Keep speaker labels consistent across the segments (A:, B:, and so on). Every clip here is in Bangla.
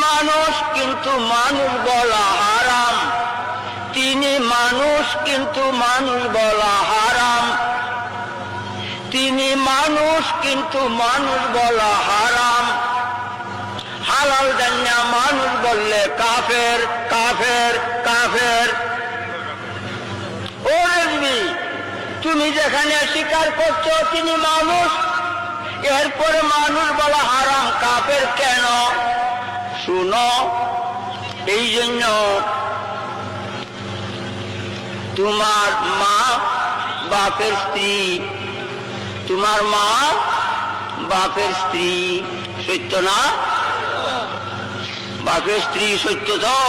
A: মানুষ কিন্তু মানুষ বলা হারাম, তিনি মানুষ কিন্তু মানুষ বলা হারাম, তিনি মানুষ কিন্তু মানুষ বলা হারাম। হালাল জান্না মানুষ বললে কাফের কাফের কাফের। ও রেজবি, তুমি যেখানে স্বীকার করছো তিনি মানুষ, এরপরে মানুষ বলা হারাম, কাফের কেন? শুনো, এই জন্য তোমার মা বাপের স্ত্রী, তোমার মা বাপের স্ত্রী সত্য না? বাপের স্ত্রী সত্য তো?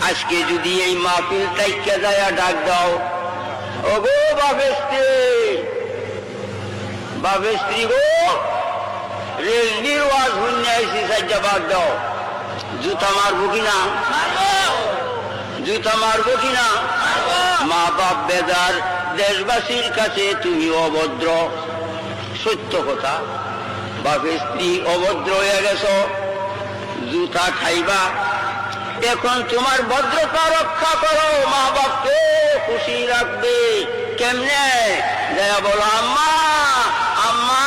A: আজকে যদি এই মাহফিল তাইকা যায় ডাক দাও, ও গো বাপের স্ত্রী, বাপের স্ত্রী গো, রেজবির ওয়াজ শুনে আইসি, সাজ্জা বাদ দাও, জুতা মারবো কিনা? জুতা মারবো কিনা? মা বাপ বেদার, দেশবাসীর কাছে তুমি অভদ্র, সত্য কথা। বাপের স্ত্রী অভদ্র হয়ে গেছ, জুতা খাইবা। এখন তোমার ভদ্রতা রক্ষা করো, মা বাপকে খুশি রাখবে। কেমনে? যারা বলো আম্মা আম্মা,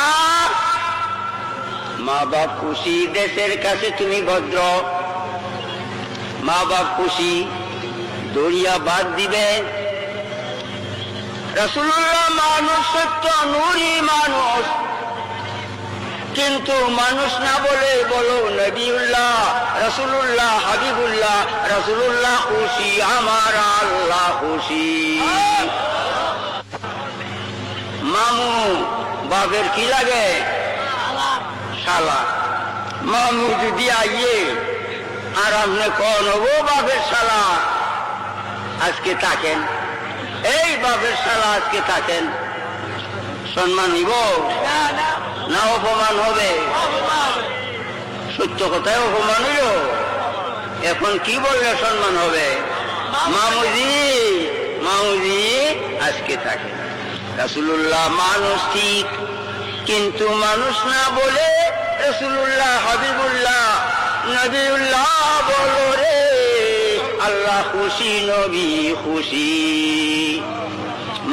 A: মা বাপ খুশি, দেশের কাছে তুমি ভদ্র, মা বাপ খুশি, দরিয়া বাদ দিবে। রাসূলুল্লাহ মানুষ, সত্য নূরি মানুষ, কিন্তু মানুষ না বলে বলো নবিউল্লাহ, রাসূলুল্লাহ, হাবিবুল্লাহ। রাসূলুল্লাহ খুশি, আমার আল্লাহ খুশি। মামু বাপের কি লাগে? শালা। মামু যদি আইয়ে আর আপনি কন ও বাপের শালা, আজকে থাকেন, এই বাপের শালা আজকে থাকেন, সম্মান নিব না অপমান হবে? সত্য কথায় অপমান হইল। এখন কি বললে সম্মান হবে? মামুজি মামুজি আজকে থাকে। রাসূলুল্লাহ মানুষ ঠিক, কিন্তু মানুষ না বলে রাসূলুল্লাহ, হাবিবুল্লাহ, নবিউল্লাহ বলো রে। আল্লাহ খুশি, নবী খুশি।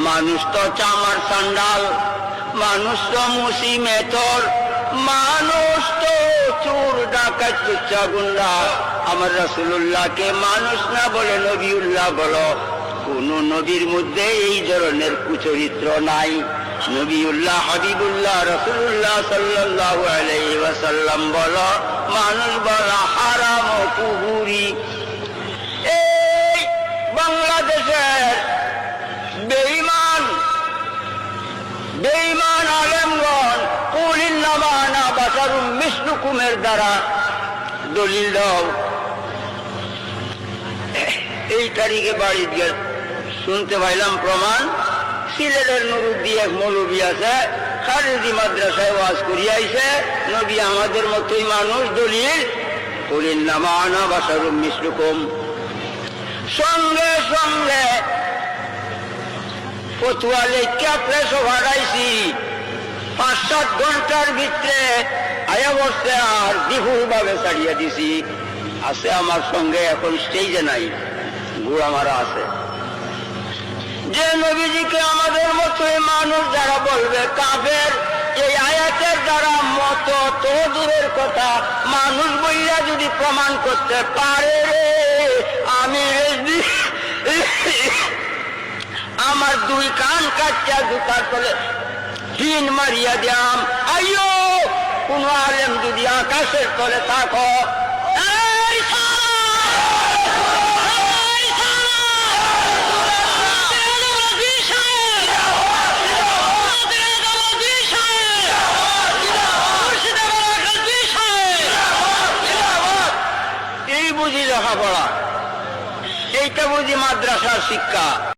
A: মানুষ তো চামার সান্ডাল, মানুষ তো মুসি মেথর, মানুষ তো চোর ডাকাত লুচ্চা গুন্ডা। আমার রাসূলুল্লাহকে মানুষ না বলে নবিউল্লাহ বলো। কোন নবীর মধ্যে এই ধরনের কুচরিত্র নাই। নবিউল্লাহ, হাবিবুল্লাহ, রাসূলুল্লাহ সাল্লাল্লাহু আলাইহি ওয়াসাল্লাম বলো মানুষ বলা হারাম ও কুহুরি। এই বাংলাদেশের বেঈমান বেঈমান আলেমগণ কুল ইন্নামা আনা বাশারুম মিসলুকুমের দ্বারা দলিল দাও। এই তারিখে বাড়ি গিয়ে শুনতে পাইলাম প্রমাণ, সিলেটের নুরুদ্দি এক মৌলবী আছে, খারেজি মাদ্রাসায় ওয়াজ করিয়াইছে, নবী আমাদের মতোই মানুষ, দলিল কুল ইন্নামা আনা বাশারুম মিসলুকুম। সঙ্গে সঙ্গে ফতুয়া লেখা প্রেসও ভাড়াইছি, 5-7 ঘন্টার ভিতরে আয়া বসতে আর বিপুল ভাবে ছাড়িয়ে দিছি। আছে আমার সঙ্গে, এখন স্টেজে নাই, ঘোড়া মারা আছে। যে নবীজিকে আমাদের মতোই মানুষ যারা বলবে কাফের, এই আয়াতের দ্বারা মত তো দূরের কথা, মানুষ বইয়া যদি প্রমাণ করতে পারে রে, আমি আমার 2 কান কাটিয়া জুতার তলে দিন মারিয়া দিয়াম। আইয়ো, কোন আলেম যদি আকাশের তলে থাকো, এই বুঝি লেখাপড়া, এইটা বুঝি মাদ্রাসার শিক্ষা।